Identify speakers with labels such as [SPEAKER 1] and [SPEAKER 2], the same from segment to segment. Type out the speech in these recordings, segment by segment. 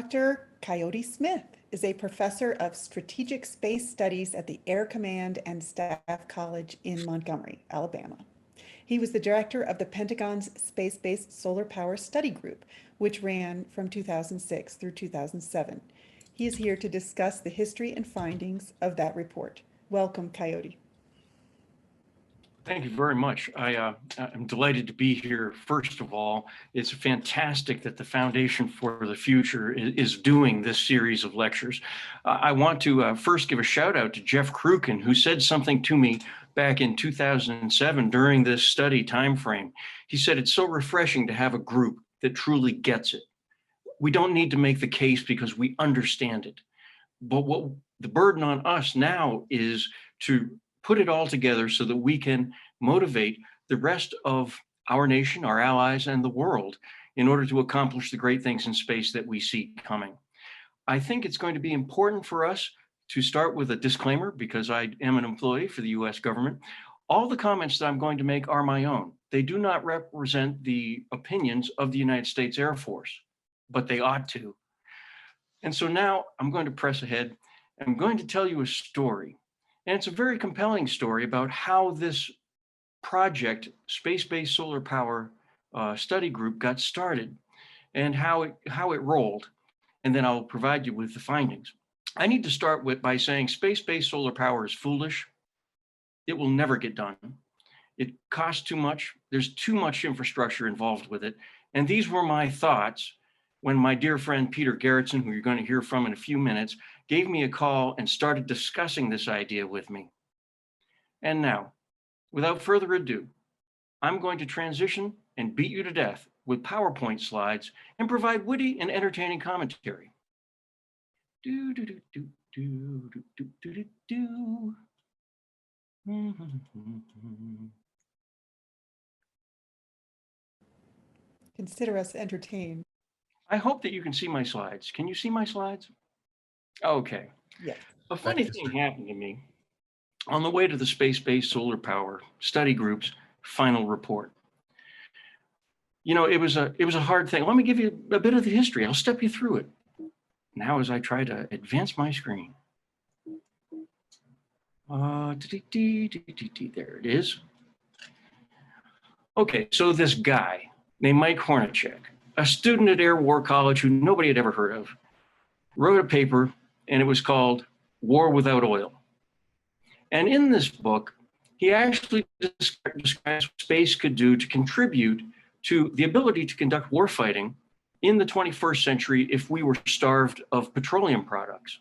[SPEAKER 1] Dr. Coyote Smith is a professor of strategic space studies at the Air Command and Staff College in Montgomery, Alabama. He was the director of the Pentagon's Space-Based Solar Power Study Group, which ran from 2006 through 2007. He is here to discuss the history and findings of that report. Welcome, Coyote.
[SPEAKER 2] Thank you very much. I'm delighted to be here. First of all, it's fantastic that the Foundation for the Future is doing this series of lectures. I want to first give a shout out to Jeff Kruken, who said something to me back in 2007 during this study timeframe. He said, it's so refreshing to have a group that truly gets it. We don't need to make the case because we understand it. But what the burden on us now is to put it all together so that we can motivate the rest of our nation, our allies, and the world in order to accomplish the great things in space that we see coming. I think it's going to be important for us to start with a disclaimer because I am an employee for the US government. All the comments that I'm going to make are my own. They do not represent the opinions of the United States Air Force, but they ought to. And so now I'm going to press ahead. I'm going to tell you a story. And it's a very compelling story about how this project, Space-Based Solar Power Study Group, got started and how it rolled. And then I'll provide you with the findings. I need to start by saying space-based solar power is foolish. It will never get done. It costs too much. There's too much infrastructure involved with it. And these were my thoughts when my dear friend Peter Garrettson, who you're going to hear from in a few minutes, gave me a call and started discussing this idea with me. And now, without further ado, I'm going to transition and beat you to death with PowerPoint slides and provide witty and entertaining commentary. Do, do, do, do, do, do, do, do, do.
[SPEAKER 1] Consider us entertained.
[SPEAKER 2] I hope that you can see my slides. Can you see my slides? Okay.
[SPEAKER 1] Yeah.
[SPEAKER 2] A funny thing happened to me on the way to the Space-Based Solar Power Study Group's final report. You know, it was a hard thing. Let me give you a bit of the history. I'll step you through it. Now as I try to advance my screen. There it is. Okay, so this guy named Mike Hornacek, a student at Air War College who nobody had ever heard of, wrote a paper, and it was called War Without Oil. And in this book, he actually describes what space could do to contribute to the ability to conduct warfighting in the 21st century if we were starved of petroleum products.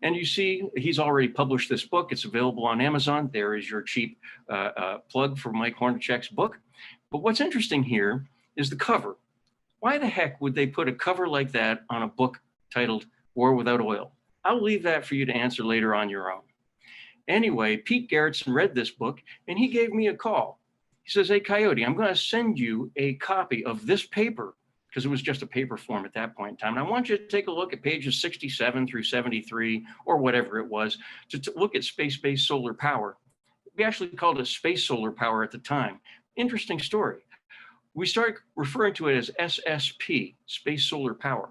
[SPEAKER 2] And you see, he's already published this book. It's available on Amazon. There is your cheap plug for Mike Hornacek's book. But what's interesting here is the cover. Why the heck would they put a cover like that on a book titled War Without Oil? I'll leave that for you to answer later on your own. Anyway, Pete Garrettson read this book and he gave me a call. He says, hey, Coyote, I'm going to send you a copy of this paper because it was just a paper form at that point in time. And I want you to take a look at pages 67 through 73 or whatever it was to look at space-based solar power. We actually called it space solar power at the time. Interesting story. We started referring to it as SSP, space solar power.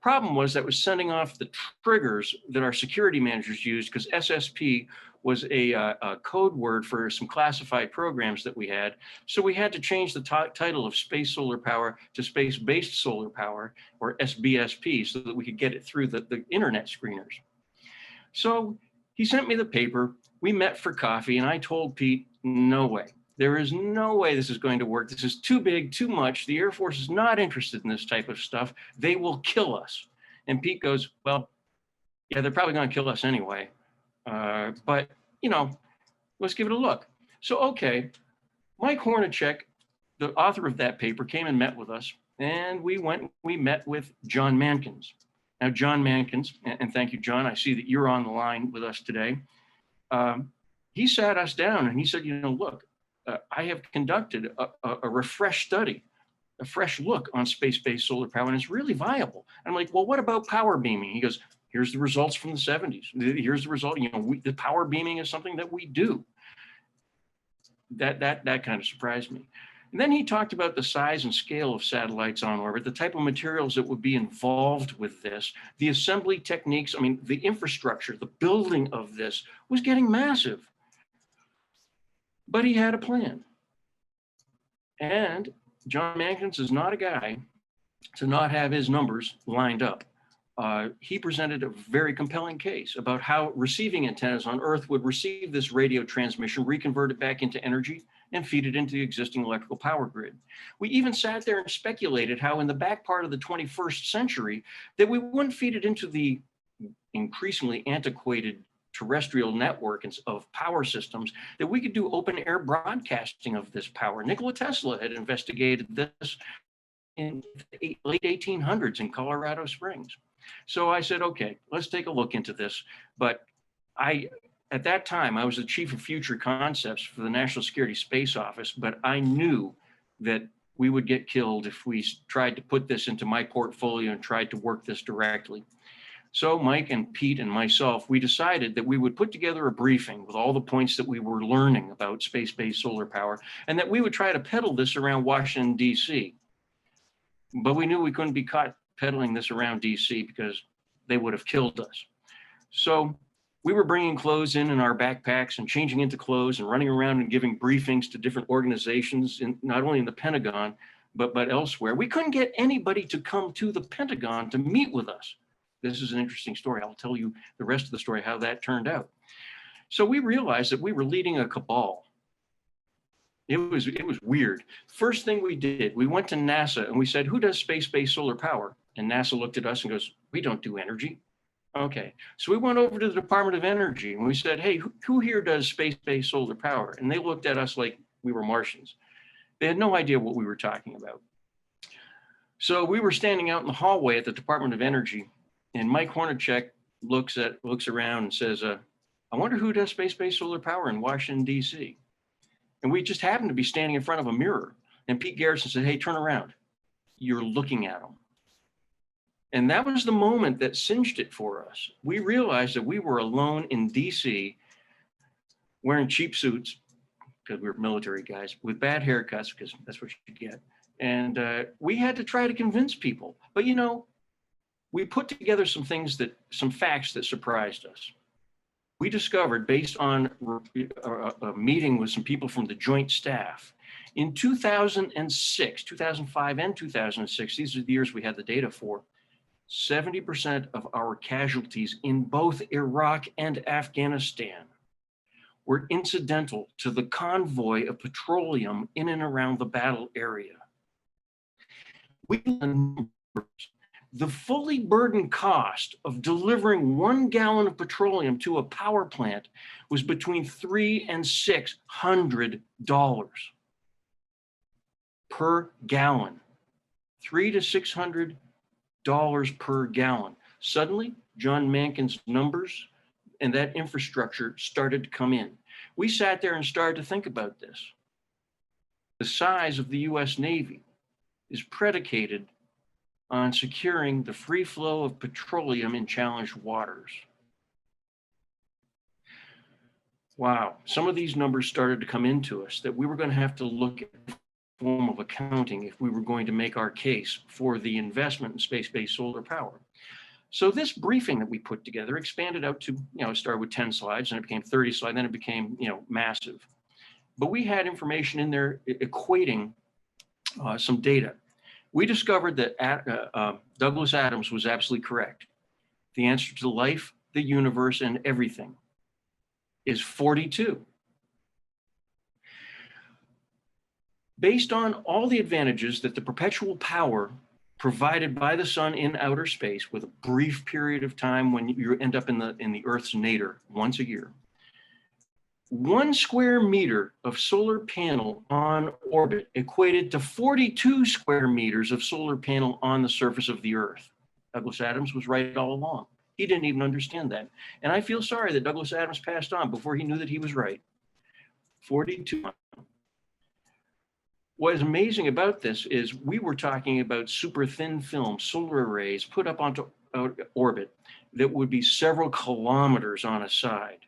[SPEAKER 2] Problem was that was sending off the triggers that our security managers used because SSP was a code word for some classified programs that we had. So we had to change the title of space solar power to space-based solar power, or SBSP, so that we could get it through the internet screeners. So he sent me the paper, we met for coffee, and I told Pete, no way. There is no way this is going to work. This is too big, too much. The Air Force is not interested in this type of stuff. They will kill us. And Pete goes, well, yeah, they're probably going to kill us anyway. But, you know, let's give it a look. So, okay, Mike Hornacek, the author of that paper, came and met with us. And we met with John Mankins. Now, John Mankins, and thank you, John. I see that you're on the line with us today. He sat us down and he said, you know, look, I have conducted a refresh study, a fresh look on space-based solar power, and it's really viable. And I'm like, well, what about power beaming? He goes, here's the results from the 70s. Here's the result. You know, the power beaming is something that we do. That kind of surprised me. And then he talked about the size and scale of satellites on orbit, the type of materials that would be involved with this, the assembly techniques. I mean, the infrastructure, the building of this was getting massive. But he had a plan. And John Mankins is not a guy to not have his numbers lined up. He presented a very compelling case about how receiving antennas on Earth would receive this radio transmission, reconvert it back into energy, and feed it into the existing electrical power grid. We even sat there and speculated how in the back part of the 21st century that we wouldn't feed it into the increasingly antiquated terrestrial network of power systems, that we could do open air broadcasting of this power. Nikola Tesla had investigated this in the late 1800s in Colorado Springs. So I said, okay, let's take a look into this. But at that time, I was the chief of future concepts for the National Security Space Office, but I knew that we would get killed if we tried to put this into my portfolio and tried to work this directly. So Mike and Pete and myself, we decided that we would put together a briefing with all the points that we were learning about space-based solar power, and that we would try to peddle this around Washington, D.C. But we knew we couldn't be caught peddling this around D.C. because they would have killed us. So we were bringing clothes in our backpacks and changing into clothes and running around and giving briefings to different organizations, not only in the Pentagon, but elsewhere. We couldn't get anybody to come to the Pentagon to meet with us. This is an interesting story. I'll tell you the rest of the story, how that turned out. So we realized that we were leading a cabal. It was weird. First thing we did, we went to NASA and we said, who does space-based solar power? And NASA looked at us and goes, we don't do energy. Okay, so we went over to the Department of Energy and we said, hey, who here does space-based solar power? And they looked at us like we were Martians. They had no idea what we were talking about. So we were standing out in the hallway at the Department of Energy, and Mike Hornacek looks around and says, I wonder who does space-based solar power in Washington, D.C. And we just happened to be standing in front of a mirror. And Pete Garrison said, hey, turn around. You're looking at them. And that was the moment that cinched it for us. We realized that we were alone in D.C. wearing cheap suits, because we were military guys, with bad haircuts, because that's what you get. And we had to try to convince people. But, you know, we put together some facts that surprised us. We discovered, based on a meeting with some people from the Joint Staff, in 2006, 2005 and 2006, these are the years we had the data for, 70% of our casualties in both Iraq and Afghanistan were incidental to the convoy of petroleum in and around the battle area. The fully burdened cost of delivering 1 gallon of petroleum to a power plant was between $300 and $600 per gallon. $300 to $600 per gallon. Suddenly, John Mankins' numbers and that infrastructure started to come in. We sat there and started to think about this. The size of the US Navy is predicated on securing the free flow of petroleum in challenged waters. Wow, some of these numbers started to come into us that we were going to have to look at the form of accounting if we were going to make our case for the investment in space-based solar power. So this briefing that we put together expanded out to, it started with 10 slides and it became 30 slides, then it became, massive. But we had information in there equating some data. We discovered that Douglas Adams was absolutely correct. The answer to life, the universe, and everything is 42. Based on all the advantages that the perpetual power provided by the sun in outer space, with a brief period of time when you end up in the Earth's nadir once a year, 1 square meter of solar panel on orbit equated to 42 square meters of solar panel on the surface of the Earth. Douglas Adams was right all along. He didn't even understand that. And I feel sorry that Douglas Adams passed on before he knew that he was right. 42. What is amazing about this is we were talking about super thin film solar arrays put up onto orbit that would be several kilometers on a side.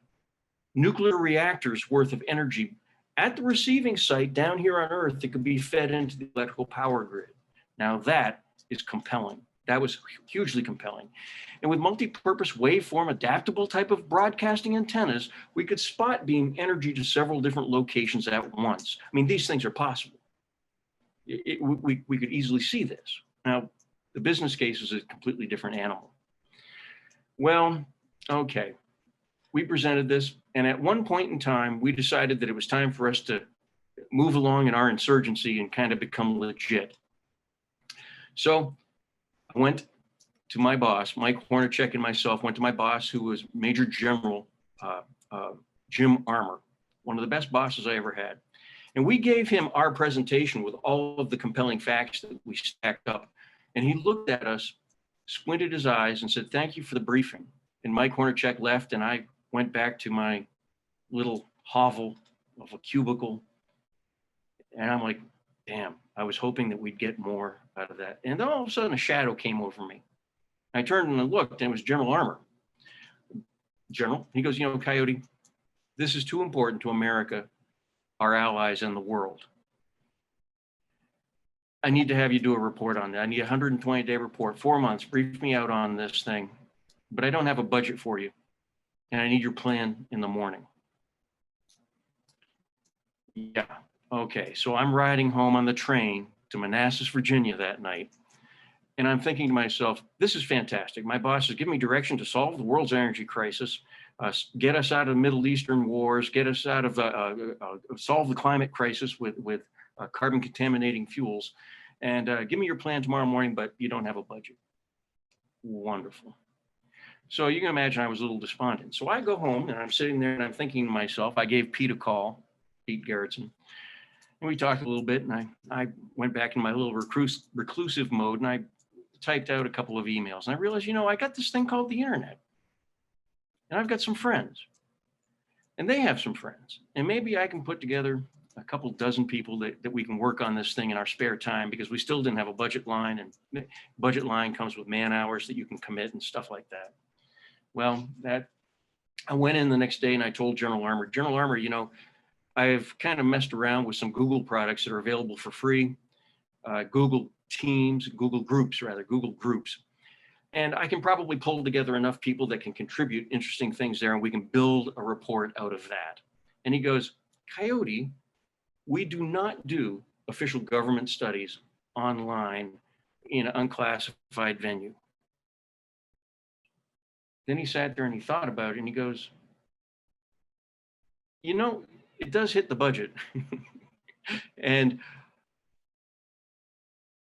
[SPEAKER 2] Nuclear reactors worth of energy at the receiving site down here on Earth, it could be fed into the electrical power grid. Now that is compelling. That was hugely compelling. And with multi-purpose waveform adaptable type of broadcasting antennas, we could spot beam energy to several different locations at once. I mean, these things are possible. We could easily see this. Now, the business case is a completely different animal. Well, okay, we presented this, and at one point in time, we decided that it was time for us to move along in our insurgency and kind of become legit. So I went to my boss, Mike Hornacek, and myself went to my boss, who was Major General Jim Armour, one of the best bosses I ever had. And we gave him our presentation with all of the compelling facts that we stacked up. And he looked at us, squinted his eyes, and said, "Thank you for the briefing." And Mike Hornacek left, and I went back to my little hovel of a cubicle. And I'm like, damn, I was hoping that we'd get more out of that. And then all of a sudden, a shadow came over me. I turned and looked, and it was General Armour. General, he goes, "You know, Coyote, this is too important to America, our allies, and the world. I need to have you do a report on that. I need a 120-day report, 4 months, brief me out on this thing, but I don't have a budget for you, and I need your plan in the morning." Yeah, okay, so I'm riding home on the train to Manassas, Virginia that night, and I'm thinking to myself, this is fantastic. My boss is giving me direction to solve the world's energy crisis, get us out of Middle Eastern wars, get us out of, solve the climate crisis with carbon contaminating fuels, and give me your plan tomorrow morning, but you don't have a budget. Wonderful. So you can imagine I was a little despondent. So I go home and I'm sitting there and I'm thinking to myself, I gave Pete a call, Pete Garrettson, and we talked a little bit, and I went back in my little reclusive mode, and I typed out a couple of emails, and I realized, you know, I got this thing called the internet, and I've got some friends, and they have some friends, and maybe I can put together a couple dozen people that we can work on this thing in our spare time, because we still didn't have a budget line, and budget line comes with man hours that you can commit and stuff like that. Well, I went in the next day and I told General Armour, "General Armour, you know, I've kind of messed around with some Google products that are available for free, Google Teams, Google Groups, and I can probably pull together enough people that can contribute interesting things there, and we can build a report out of that." And he goes, "Coyote, we do not do official government studies online in an unclassified venue." Then he sat there and he thought about it, and he goes, "You know, it does hit the budget." And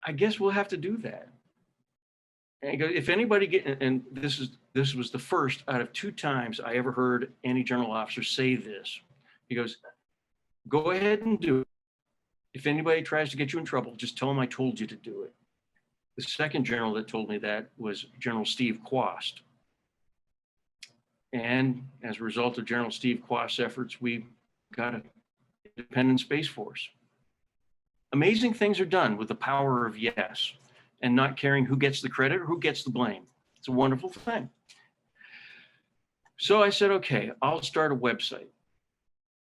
[SPEAKER 2] I guess we'll have to do that. And he goes, "If anybody and this was the first out of 2 times I ever heard any general officer say this. He goes, "Go ahead and do it. If anybody tries to get you in trouble, just tell them I told you to do it." The second general that told me that was General Steve Quast. And as a result of General Steve Quast's efforts, we got an independent Space Force. Amazing things are done with the power of yes, and not caring who gets the credit or who gets the blame. It's a wonderful thing. So I said, okay, I'll start a website.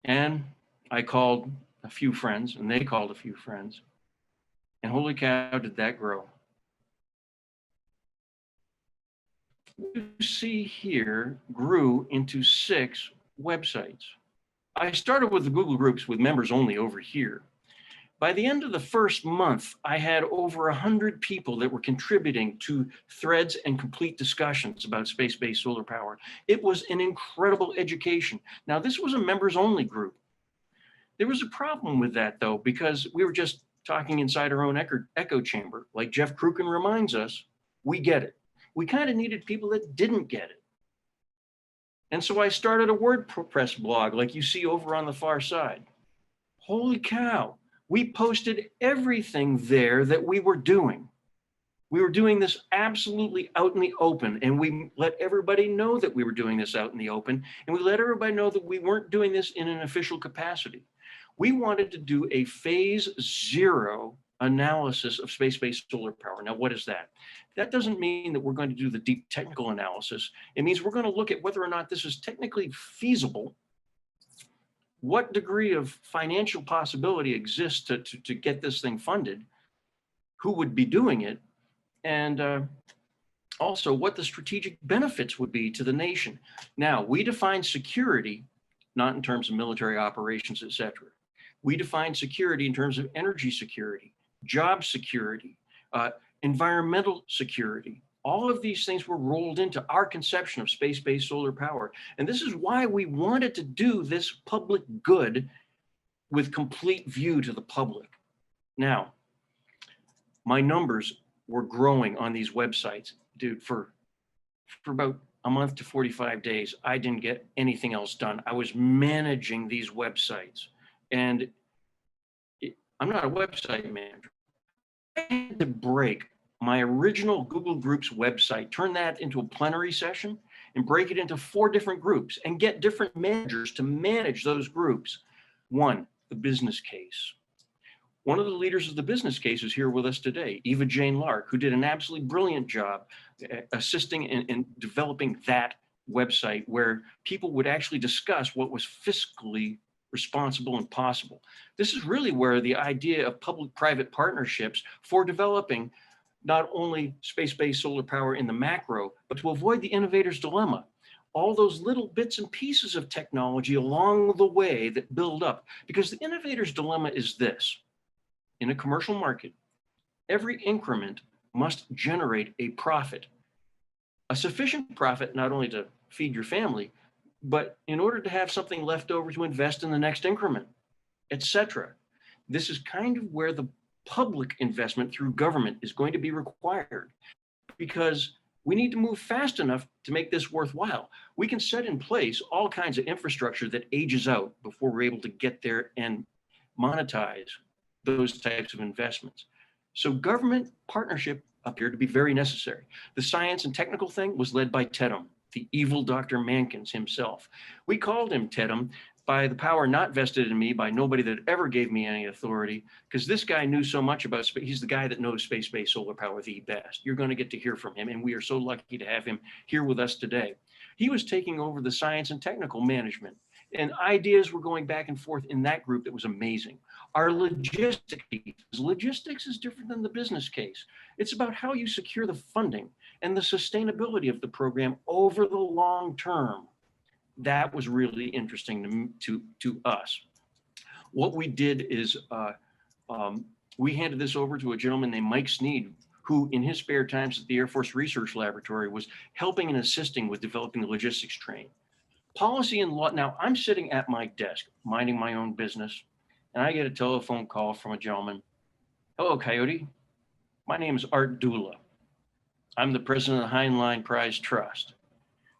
[SPEAKER 2] And I called a few friends, and they called a few friends. And holy cow, did that grow. You see here grew into 6 websites. I started with the Google Groups with members only over here. By the end of the first month, I had over 100 people that were contributing to threads and complete discussions about space-based solar power. It was an incredible education. Now, this was a members only group. There was a problem with that, though, because we were just talking inside our own echo chamber. Like Jeff Kruken reminds us, we get it. We kind of needed people that didn't get it. And so I started a WordPress blog like you see over on the far side. Holy cow, we posted everything there that we were doing. We were doing this absolutely out in the open, and we let everybody know that we were doing this out in the open, and we let everybody know that we weren't doing this in an official capacity. We wanted to do a phase 0 analysis of space-based solar power. Now, what is that? That doesn't mean that we're going to do the deep technical analysis. It means we're going to look at whether or not this is technically feasible what degree of financial possibility exists to get this thing funded, who would be doing it, and also what the strategic benefits would be to the nation. Now, we define security not in terms of military operations, et cetera. We define security in terms of energy security, job security, environmental security. All of these things were rolled into our conception of space-based solar power. And this is why we wanted to do this public good with complete view to the public. Now, my numbers were growing on these websites, dude, for about a month to 45 days. I didn't get anything else done. I was managing these websites, and I'm not a website manager. I had to break my original Google Groups website, turn that into a plenary session and break it into 4 different groups and get different managers to manage those groups. 1, the business case. One of the leaders of the business case is here with us today, Eva Jane Lark, who did an absolutely brilliant job assisting in developing that website where people would actually discuss what was fiscally responsible and possible. This is really where the idea of public-private partnerships for developing not only space-based solar power in the macro, but to avoid the innovator's dilemma. All those little bits and pieces of technology along the way that build up. Because the innovator's dilemma is this: in a commercial market, every increment must generate a profit, a sufficient profit not only to feed your family, but in order to have something left over to invest in the next increment, etc. This is kind of where the public investment through government is going to be required, because we need to move fast enough to make this worthwhile. We can set in place all kinds of infrastructure that ages out before we're able to get there and monetize those types of investments. So government partnership appeared to be very necessary. The science and technical thing was led by Tatum, the evil Dr. Mankins himself. We called him Tatum by the power not vested in me by nobody that ever gave me any authority, because this guy knew so much about space. He's the guy that knows space-based solar power the best. You're going to get to hear from him, and we are so lucky to have him here with us today. He was taking over the science and technical management, and ideas were going back and forth in that group that was amazing. Our logistics is different than the business case. It's about how you secure the funding and the sustainability of the program over the long term. That was really interesting to us. What we did is we handed this over to a gentleman named Mike Sneed, who in his spare times at the Air Force Research Laboratory was helping and assisting with developing the logistics train. Policy and law. Now I'm sitting at my desk, minding my own business, and I get a telephone call from a gentleman. Hello, Coyote. My name is Art Dula. I'm the president of the Heinlein Prize Trust.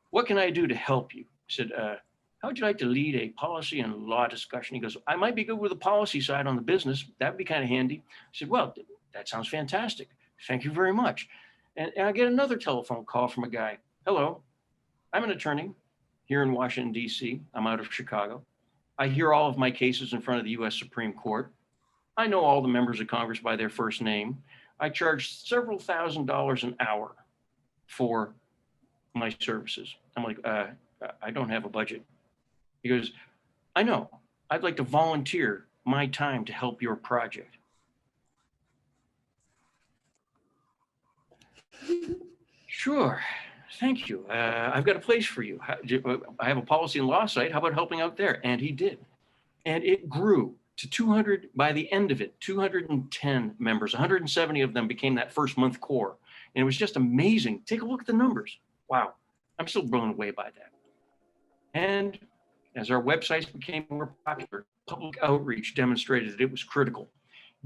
[SPEAKER 2] What can I do to help you? I said, how would you like to lead a policy and law discussion? He goes, I might be good with the policy side on the business. That would be kind of handy. I said, well, that sounds fantastic. Thank you very much. And I get another telephone call from a guy. Hello, I'm an attorney here in Washington, D.C. I'm out of Chicago. I hear all of my cases in front of the U.S. Supreme Court. I know all the members of Congress by their first name. I charge several $1,000s an hour for my services. I'm like, I don't have a budget. He goes, I know. I'd like to volunteer my time to help your project. Sure. Thank you. I've got a place for you. I have a policy and law site. How about helping out there? And he did. And it grew to 200, by the end of it, 210 members, 170 of them became that first month core. And it was just amazing. Take a look at the numbers. Wow. I'm still blown away by that. And as our websites became more popular, public outreach demonstrated that it was critical.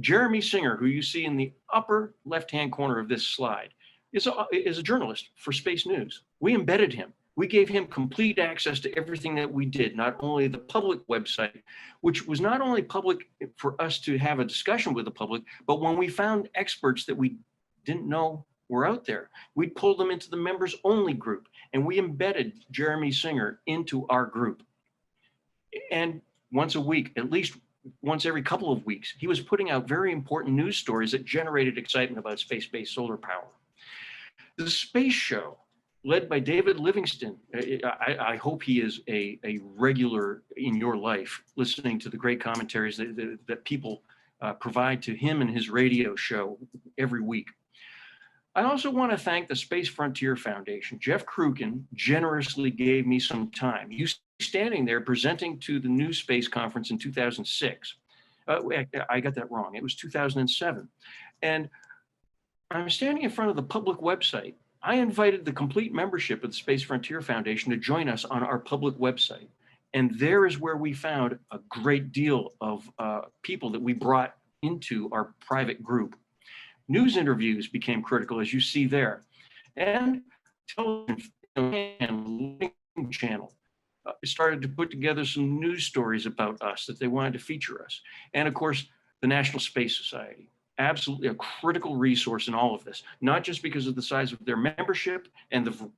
[SPEAKER 2] Jeremy Singer, who you see in the upper left-hand corner of this slide, is a journalist for Space News. We embedded him. We gave him complete access to everything that we did, not only the public website, which was not only public for us to have a discussion with the public, but when we found experts that we didn't know were out there, we'd pull them into the members only group, and we embedded Jeremy Singer into our group. And once a week, at least once every couple of weeks, he was putting out very important news stories that generated excitement about space-based solar power. The space show led by David Livingston. I hope he is a regular in your life, listening to the great commentaries that people provide to him and his radio show every week. I also want to thank the Space Frontier Foundation. Jeff Krukin generously gave me some time. You standing there presenting to the New Space Conference in 2006. I got that wrong. It was 2007. And I'm standing in front of the public website. I invited the complete membership of the Space Frontier Foundation to join us on our public website. And there is where we found a great deal of people that we brought into our private group. News interviews became critical, as you see there. And television and channel started to put together some news stories about us that they wanted to feature us. And of course, the National Space Society. Absolutely a critical resource in all of this, not just because of the size of their membership and the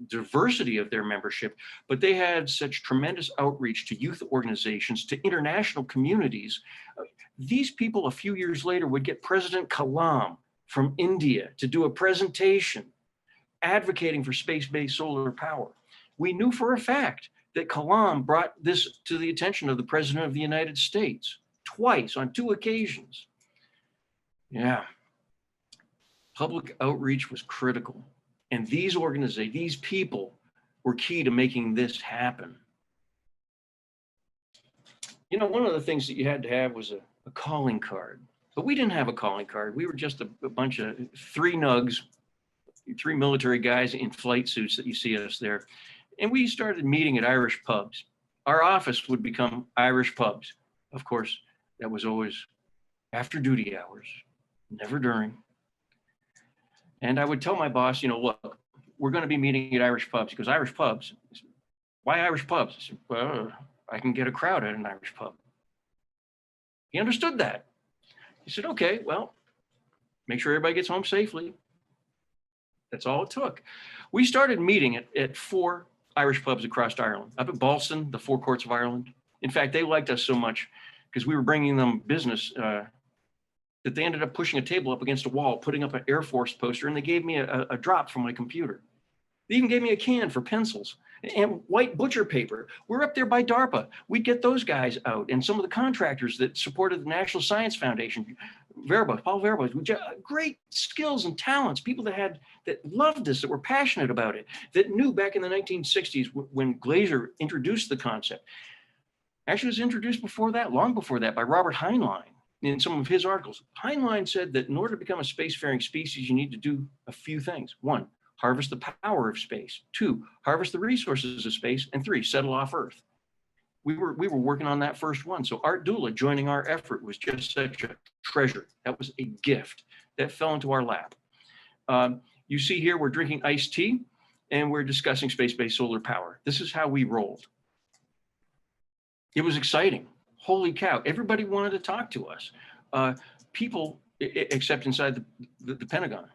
[SPEAKER 2] diversity of their membership, but they had such tremendous outreach to youth organizations, to international communities. These people a few years later would get President Kalam from India to do a presentation advocating for space-based solar power. We knew for a fact that Kalam brought this to the attention of the President of the United States twice on 2 occasions. Yeah, public outreach was critical. And these organizations, these people were key to making this happen. You know, one of the things that you had to have was a calling card, but we didn't have a calling card. We were just a bunch of 3 nugs, 3 military guys in flight suits that you see us there. And we started meeting at Irish pubs. Our office would become Irish pubs. Of course, that was always after duty hours. Never during. And I would tell my boss, you know, look, we're going to be meeting at Irish pubs. He goes, Irish pubs? Why Irish pubs? I said, well, I can get a crowd at an Irish pub. He understood that. He said, okay, well, make sure everybody gets home safely. That's all it took. We started meeting at 4 Irish pubs across Ireland, up at Ballston, the 4 Courts of Ireland. In fact, they liked us so much because we were bringing them business that they ended up pushing a table up against a wall, putting up an Air Force poster, and they gave me a drop from my computer. They even gave me a can for pencils and white butcher paper. We're up there by DARPA. We'd get those guys out, and some of the contractors that supported the National Science Foundation, Paul Verba, great skills and talents, people that loved this, that were passionate about it, that knew back in the 1960s when Glaser introduced the concept. Actually, it was introduced before that, long before that, by Robert Heinlein. In some of his articles, Heinlein said that in order to become a spacefaring species, you need to do a few things. 1, harvest the power of space. 2, harvest the resources of space. And 3, settle off Earth. We were working on that first one. So Art Dula joining our effort was just such a treasure. That was a gift that fell into our lap. You see here, we're drinking iced tea and we're discussing space-based solar power. This is how we rolled. It was exciting. Holy cow, everybody wanted to talk to us. People, except inside the Pentagon.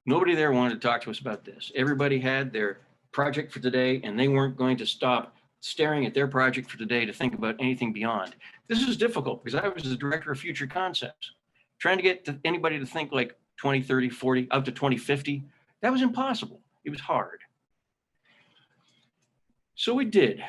[SPEAKER 2] Nobody there wanted to talk to us about this. Everybody had their project for today, and they weren't going to stop staring at their project for today to think about anything beyond. This is difficult because I was the director of future concepts. Trying to get anybody to think like 20, 30, 40, up to 2050, that was impossible. It was hard. So we did.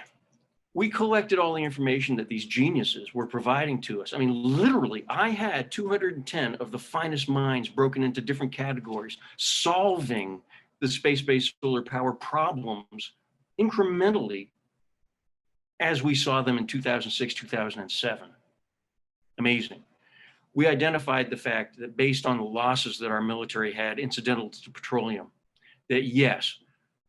[SPEAKER 2] We collected all the information that these geniuses were providing to us. I mean, literally, I had 210 of the finest minds broken into different categories, solving the space-based solar power problems incrementally as we saw them in 2006, 2007. Amazing. We identified the fact that based on the losses that our military had incidental to petroleum, that yes,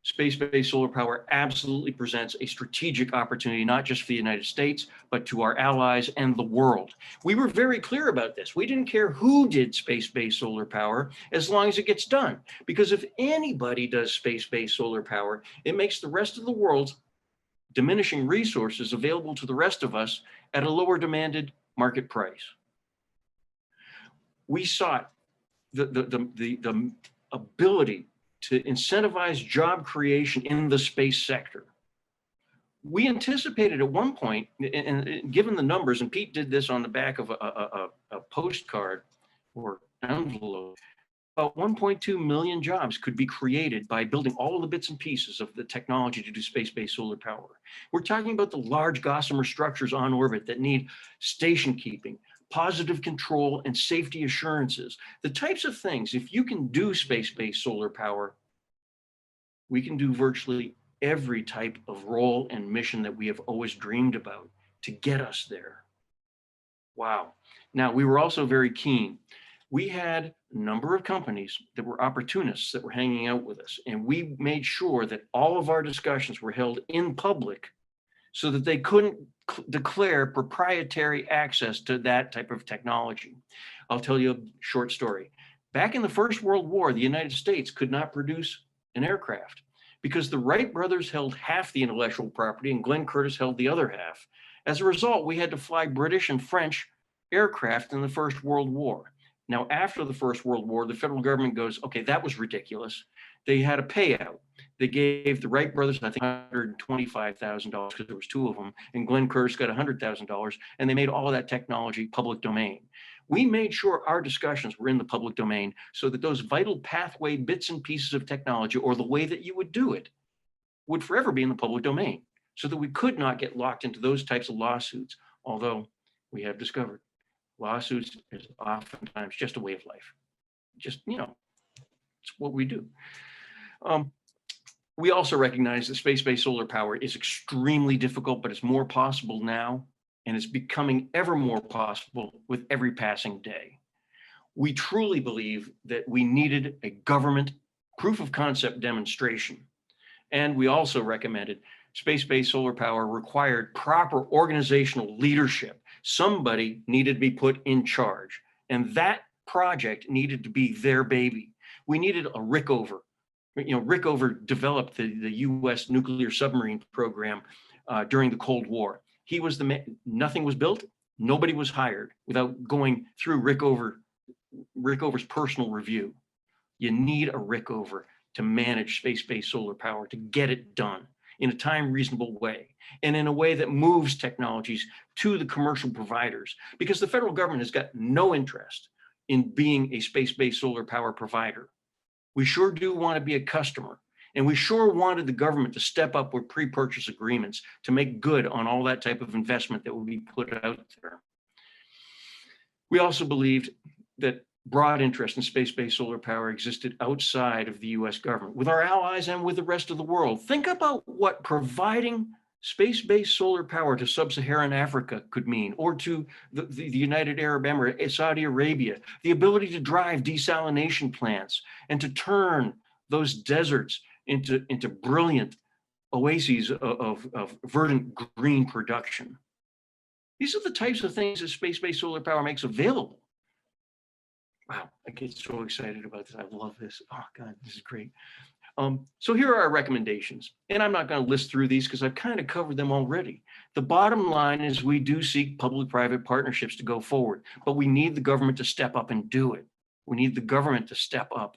[SPEAKER 2] space-based solar power absolutely presents a strategic opportunity, not just for the United States, but to our allies and the world. We were very clear about this. We didn't care who did space-based solar power as long as it gets done. Because if anybody does space-based solar power, it makes the rest of the world's diminishing resources available to the rest of us at a lower demanded market price. We sought the ability to incentivize job creation in the space sector. We anticipated at one point, and given the numbers, and Pete did this on the back of a postcard or envelope, about 1.2 million jobs could be created by building all of the bits and pieces of the technology to do space-based solar power. We're talking about the large gossamer structures on orbit that need station keeping, positive control, and safety assurances. The types of things, if you can do space-based solar power, we can do virtually every type of role and mission that we have always dreamed about to get us there. Wow. Now, we were also very keen. We had a number of companies that were opportunists that were hanging out with us, and we made sure that all of our discussions were held in public so that they couldn't declare proprietary access to that type of technology. I'll tell you a short story. Back in the First World War, the United States could not produce an aircraft because the Wright brothers held half the intellectual property and Glenn Curtiss held the other half. As a result, we had to fly British and French aircraft in the First World War. Now, after the First World War, the federal government goes, okay, that was ridiculous. They had a payout. They gave the Wright brothers, I think, $125,000 because there was two of them, and Glenn Curtiss got $100,000, and they made all of that technology public domain. We made sure our discussions were in the public domain so that those vital pathway bits and pieces of technology, or the way that you would do it, would forever be in the public domain, so that we could not get locked into those types of lawsuits, although we have discovered lawsuits is oftentimes just a way of life. Just, it's what we do. We also recognize that space-based solar power is extremely difficult, but it's more possible now, and it's becoming ever more possible with every passing day. We truly believe that we needed a government proof of concept demonstration. And we also recommended space-based solar power required proper organizational leadership. Somebody needed to be put in charge, and that project needed to be their baby. We needed a Rickover. Rickover developed the US nuclear submarine program during the Cold War. He was the man. Nothing was built, nobody was hired without going through Rickover's personal review. You need a Rickover to manage space-based solar power, to get it done in a time reasonable way, and in a way that moves technologies to the commercial providers, because the federal government has got no interest in being a space-based solar power provider. We sure do want to be a customer, and we sure wanted the government to step up with pre-purchase agreements to make good on all that type of investment that would be put out there. We also believed that broad interest in space-based solar power existed outside of the US government, with our allies and with the rest of the world. Think about what providing space-based solar power to sub-Saharan Africa could mean, or to the United Arab Emirates, Saudi Arabia, the ability to drive desalination plants and to turn those deserts into brilliant oases of verdant green production. These are the types of things that space-based solar power makes available. Wow, I get so excited about this. I love this. Oh God, this is great. So here are our recommendations. And I'm not going to list through these because I've kind of covered them already. The bottom line is we do seek public-private partnerships to go forward, but we need the government to step up and do it. We need the government to step up.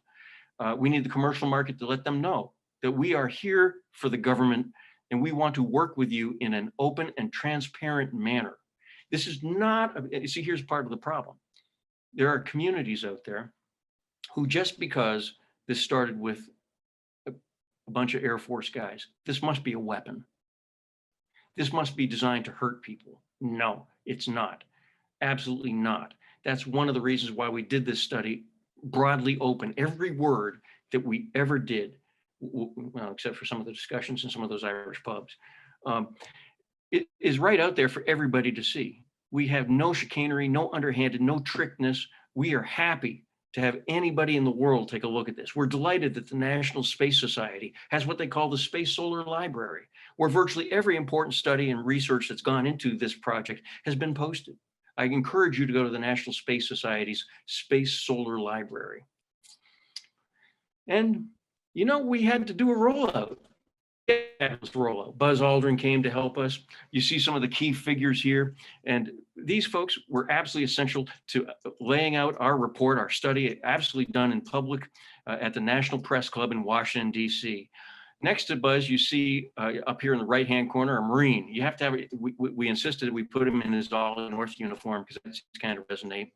[SPEAKER 2] We need the commercial market to let them know that we are here for the government and we want to work with you in an open and transparent manner. This is not, see, here's part of the problem. There are communities out there who, just because this started with a bunch of Air Force guys, this must be a weapon. This must be designed to hurt people. No, it's not. Absolutely not. That's one of the reasons why we did this study broadly open. Every word that we ever did, well, except for some of the discussions in some of those Irish pubs, it is right out there for everybody to see. We have no chicanery, no underhanded, no trickness. We are happy to have anybody in the world take a look at this. We're delighted that the National Space Society has what they call the Space Solar Library, where virtually every important study and research that's gone into this project has been posted. I encourage you to go to the National Space Society's Space Solar Library. And, you know, we had to do a rollout. Rollout. Buzz Aldrin came to help us. You see some of the key figures here, and these folks were absolutely essential to laying out our report, our study, absolutely done in public at the National Press Club in Washington, D.C. Next to Buzz, you see up here in the right-hand corner, a Marine. You have to have, we insisted we put him in his All North uniform because that's kind of resonate.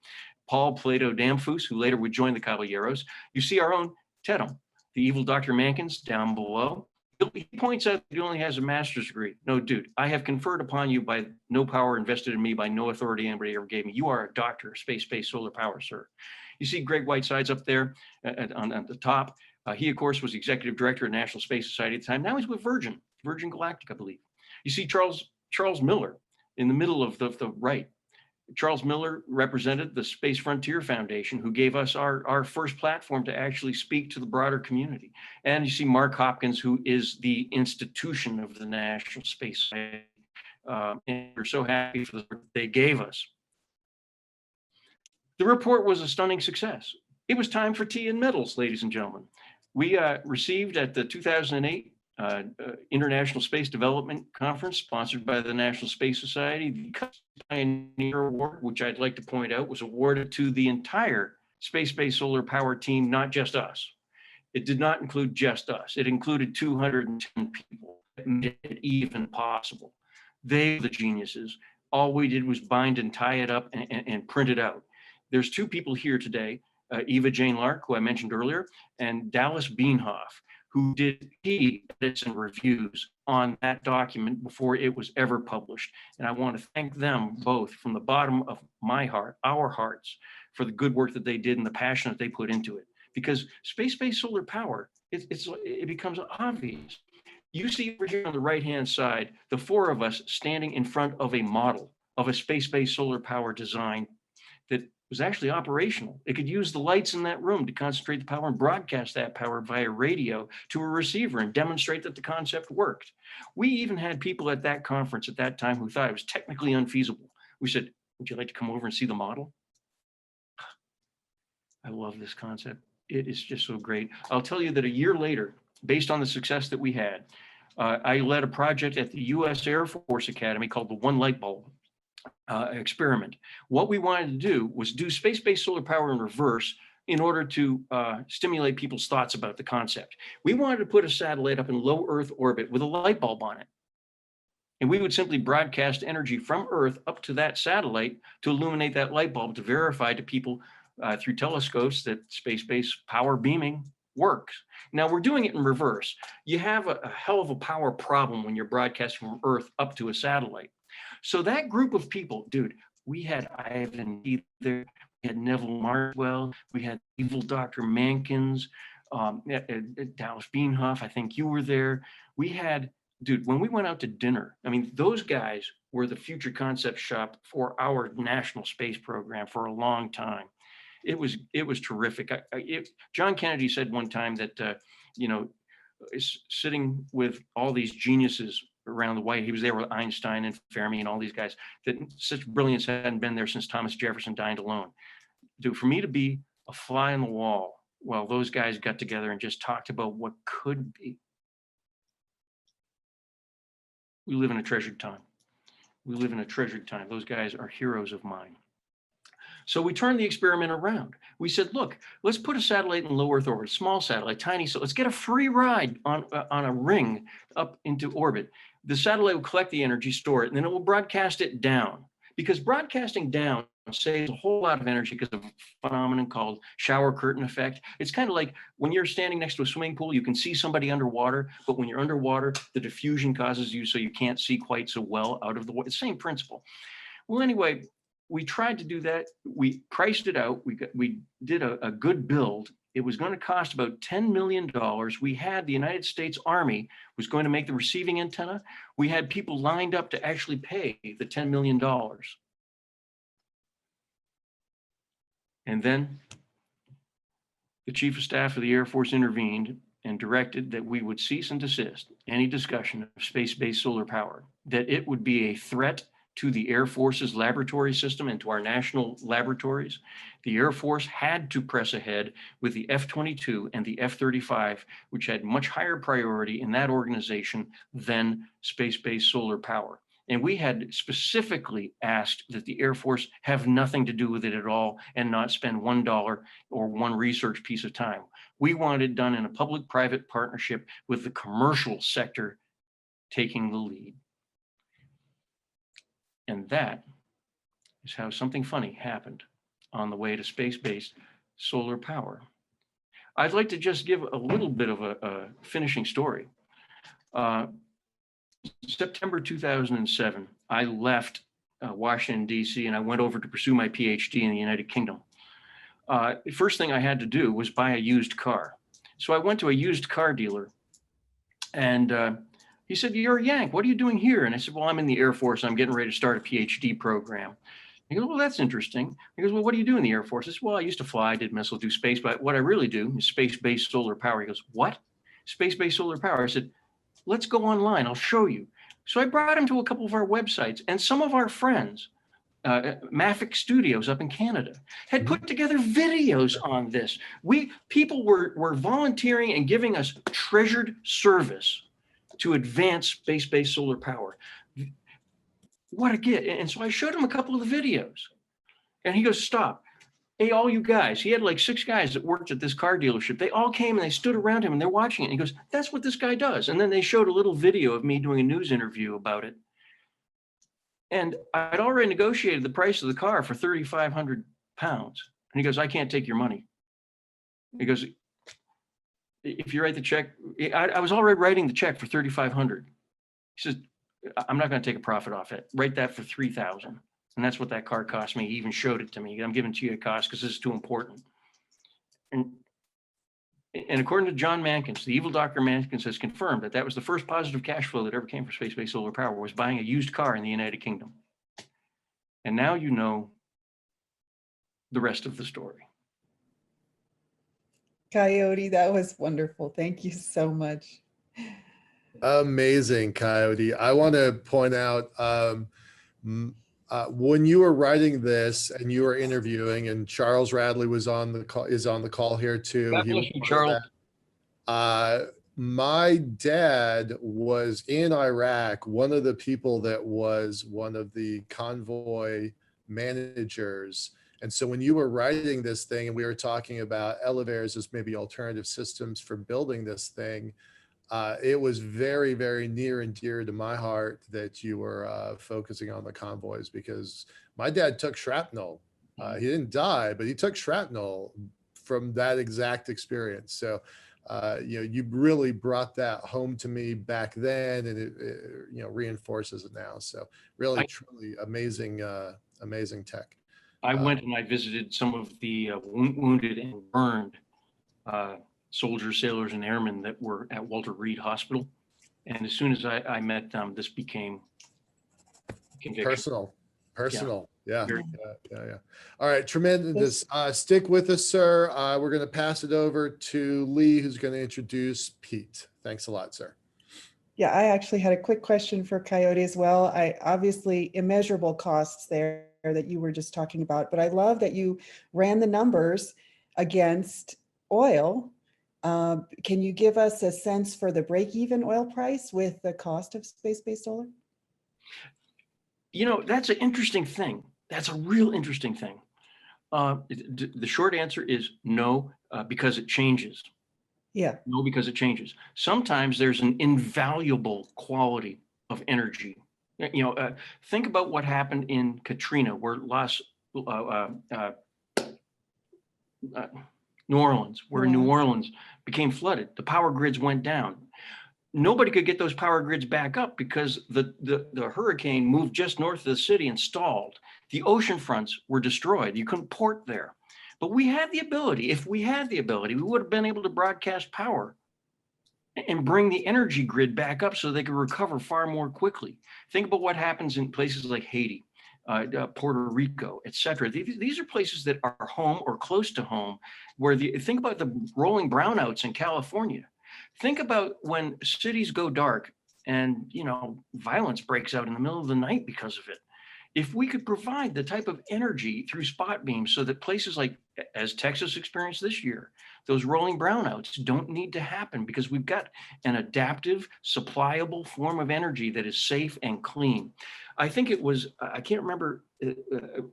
[SPEAKER 2] Paul Plato Damphus, who later would join the Caballeros. You see our own Tetum, the evil Dr. Mankins down below. He points out that he only has a master's degree. No, dude, I have conferred upon you by no power invested in me by no authority anybody ever gave me. You are a doctor of space-based solar power, sir. You see Greg Whitesides up there on the top. He, of course, was executive director of National Space Society at the time. Now he's with Virgin Galactic, I believe. You see Charles Miller in the middle of the right. Charles Miller represented the Space Frontier Foundation, who gave us our first platform to actually speak to the broader community. And you see Mark Hopkins, who is the institution of the National Space Society. And we're so happy for the work they gave us. The report was a stunning success. It was time for tea and medals, ladies and gentlemen. We received at the 2008 International Space Development Conference, sponsored by the National Space Society, the Pioneer Award, which I'd like to point out was awarded to the entire space-based solar power team, not just us. It did not include just us. It included 210 people that made it even possible. They were the geniuses. All we did was bind and tie it up and print it out. There's two people here today, Eva Jane Lark, who I mentioned earlier, and Dallas Beanhoff, who did edits and reviews on that document before it was ever published. And I want to thank them both from the bottom of my heart, our hearts, for the good work that they did and the passion that they put into it. Because space-based solar power, it becomes obvious. You see over here on the right-hand side, the four of us standing in front of a model of a space-based solar power design that was actually operational. It could use the lights in that room to concentrate the power and broadcast that power via radio to a receiver and demonstrate that the concept worked. We even had people at that conference at that time who thought it was technically unfeasible. We said, would you like to come over and see the model? I love this concept. It is just so great. I'll tell you that a year later, based on the success that we had, I led a project at the US Air Force Academy called the One Light Bulb experiment. What we wanted to do was do space-based solar power in reverse in order to stimulate people's thoughts about the concept. We wanted to put a satellite up in low Earth orbit with a light bulb on it. And we would simply broadcast energy from Earth up to that satellite to illuminate that light bulb to verify to people through telescopes that space-based power beaming works. Now we're doing it in reverse. You have a hell of a power problem when you're broadcasting from Earth up to a satellite. So that group of people, dude, we had Ivan there, we had Neville Marwell, we had evil Dr. Mankins, Dallas Beanhoff, I think you were there. We had, dude, when we went out to dinner, I mean, those guys were the future concept shop for our national space program for a long time. It was terrific. John Kennedy said one time that, sitting with all these geniuses around the White, he was there with Einstein and Fermi and all these guys, that such brilliance hadn't been there since Thomas Jefferson dined alone. Dude, for me to be a fly on the wall while those guys got together and just talked about what could be. We live in a treasured time. We live in a treasured time. Those guys are heroes of mine. So we turned the experiment around. We said, look, let's put a satellite in low Earth orbit, small satellite, tiny, so let's get a free ride on a ring up into orbit. The satellite will collect the energy, store it, and then it will broadcast it down. Because broadcasting down saves a whole lot of energy because of a phenomenon called shower curtain effect. It's kind of like when you're standing next to a swimming pool, you can see somebody underwater, but when you're underwater, the diffusion causes you so you can't see quite so well out of the water. It's the same principle. Well, anyway, we tried to do that. We priced it out. We did a good build. It was going to cost about $10 million. We had the United States Army was going to make the receiving antenna. We had people lined up to actually pay the $10 million. And then the Chief of Staff of the Air Force intervened and directed that we would cease and desist any discussion of space-based solar power, that it would be a threat to the Air Force's laboratory system and to our national laboratories. The Air Force had to press ahead with the F-22 and the F-35, which had much higher priority in that organization than space-based solar power. And we had specifically asked that the Air Force have nothing to do with it at all and not spend $1 or one research piece of time. We wanted it done in a public-private partnership with the commercial sector taking the lead. And that is how something funny happened on the way to space-based solar power. I'd like to just give a little bit of a finishing story. September 2007, I left Washington, D.C., and I went over to pursue my PhD in the United Kingdom. The first thing I had to do was buy a used car. So I went to a used car dealer, and he said, "You're a Yank. What are you doing here?" And I said, "Well, I'm in the Air Force. I'm getting ready to start a PhD program." He goes, "Well, that's interesting." He goes, "Well, what do you do in the Air Force?" I said, "Well, I used to fly, I did missiles, do space, but what I really do is space-based solar power." He goes, "What? Space-based solar power?" I said, "Let's go online. I'll show you." So I brought him to a couple of our websites, and some of our friends, Mavic Studios up in Canada, had put together videos on this. People were volunteering and giving us treasured service to advance space-based solar power. What a gift. And so I showed him a couple of the videos, and he goes, "Stop. Hey, all you guys," he had like 6 guys that worked at this car dealership. They all came and they stood around him and they're watching it. And he goes, "That's what this guy does." And then they showed a little video of me doing a news interview about it. And I'd already negotiated the price of the car for 3,500 pounds. And he goes, "I can't take your money." He goes, "If you write the check," I was already writing the check for 3,500. He says, "I'm not going to take a profit off it. Write that for 3,000. And that's what that car cost me. He even showed it to me. "I'm giving it to you at cost because this is too important." And according to John Mankins, the evil Dr. Mankins has confirmed that that was the first positive cash flow that ever came from space-based solar power, was buying a used car in the United Kingdom. And now you know the rest of the story.
[SPEAKER 1] Coyote, that was wonderful. Thank you so much.
[SPEAKER 3] Amazing, Coyote. I want to point out, when you were writing this and you were interviewing, and Charles Radley was on the call, is on the call here too.
[SPEAKER 2] God bless you, Charles.
[SPEAKER 3] My dad was in Iraq, one of the people that was one of the convoy managers. And so when you were writing this thing and we were talking about elevators as maybe alternative systems for building this thing, it was very, very near and dear to my heart that you were focusing on the convoys, because my dad took shrapnel. He didn't die, but he took shrapnel from that exact experience. So, you really brought that home to me back then, and it reinforces it now. So really, truly amazing, amazing tech.
[SPEAKER 2] I went and I visited some of the wounded and burned soldiers, sailors, and airmen that were at Walter Reed Hospital. And as soon as I met them, this became conviction.
[SPEAKER 3] Personal. Yeah.
[SPEAKER 2] Yeah.
[SPEAKER 3] All right. Tremendous. Stick with us, sir. We're going to pass it over to Lee, who's going to introduce Pete. Thanks a lot, sir.
[SPEAKER 1] Yeah, I actually had a quick question for Coyote as well. I obviously immeasurable costs there that you were just talking about, but I love that you ran the numbers against oil. Can you give us a sense for the break-even oil price with the cost of space-based solar?
[SPEAKER 2] That's an interesting thing. That's a real interesting thing. The short answer is no, because it changes.
[SPEAKER 1] Yeah.
[SPEAKER 2] No, because it changes. Sometimes there's an invaluable quality of energy. Think about what happened in Katrina, where New Orleans, where New Orleans became flooded. The power grids went down. Nobody could get those power grids back up because the hurricane moved just north of the city and stalled. The ocean fronts were destroyed. You couldn't port there. But we had the ability. If we had the ability, we would have been able to broadcast power and bring the energy grid back up so they could recover far more quickly. Think about what happens in places like Haiti, Puerto Rico, et cetera. These are places that are home or close to home, where think about the rolling brownouts in California. Think about when cities go dark and, violence breaks out in the middle of the night because of it. If we could provide the type of energy through spot beams so that places like, as Texas experienced this year, those rolling brownouts don't need to happen, because we've got an adaptive, supplyable form of energy that is safe and clean. I think it was, I can't remember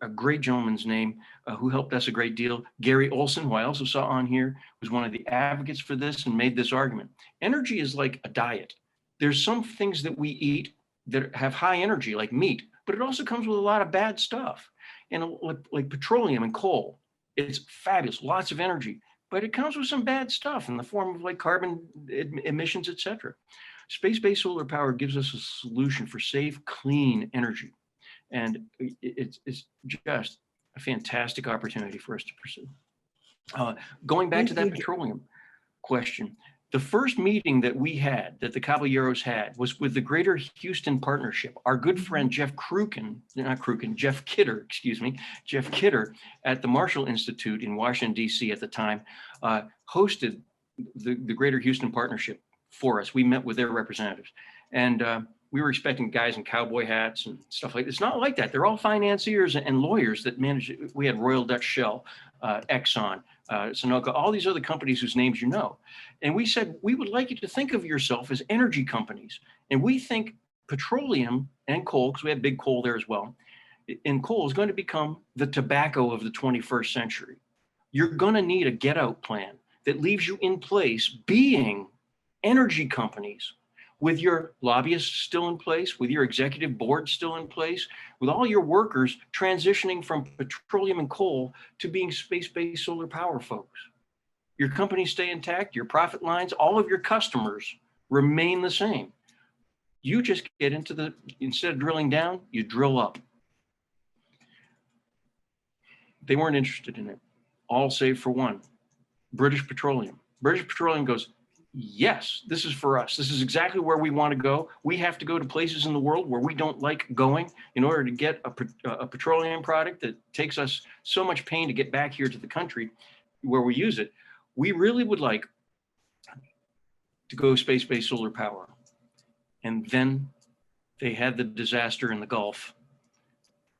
[SPEAKER 2] a great gentleman's name who helped us a great deal. Gary Olson, who I also saw on here, was one of the advocates for this and made this argument. Energy is like a diet. There's some things that we eat that have high energy, like meat, but it also comes with a lot of bad stuff. And like petroleum and coal, it's fabulous, lots of energy, but it comes with some bad stuff in the form of like carbon emissions, et cetera. Space-based solar power gives us a solution for safe, clean energy. And it's just a fantastic opportunity for us to pursue. Going back to that petroleum question, the first meeting that we had, that the Caballeros had, was with the Greater Houston Partnership. Our good friend Jeff Kidder at the Marshall Institute in Washington, D.C. at the time, hosted the Greater Houston Partnership for us. We met with their representatives, and we were expecting guys in cowboy hats and stuff like that. It's not like that. They're all financiers and lawyers that manage it. We had Royal Dutch Shell, Exxon, Sunoco, all these other companies whose names you know. And we said, we would like you to think of yourself as energy companies. And we think petroleum and coal, because we have big coal there as well, and coal is going to become the tobacco of the 21st century. You're going to need a get out plan that leaves you in place being energy companies, with your lobbyists still in place, with your executive board still in place, with all your workers transitioning from petroleum and coal to being space-based solar power folks. Your companies stay intact, your profit lines, all of your customers remain the same. You just get into instead of drilling down, you drill up. They weren't interested in it, all save for one, British Petroleum. British Petroleum goes, yes, this is for us. This is exactly where we want to go. We have to go to places in the world where we don't like going in order to get a petroleum product that takes us so much pain to get back here to the country where we use it. We really would like to go space-based solar power. And then they had the disaster in the Gulf,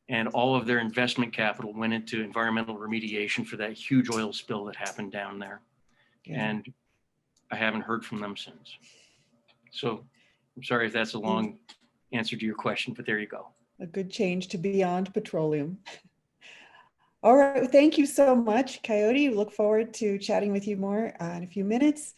[SPEAKER 2] and all of their investment capital went into environmental remediation for that huge oil spill that happened down there. Yeah. And I haven't heard from them since. So I'm sorry if that's a long answer to your question, but there you go.
[SPEAKER 1] A good change to beyond petroleum. All right, thank you so much, Coyote. Look forward to chatting with you more in a few minutes.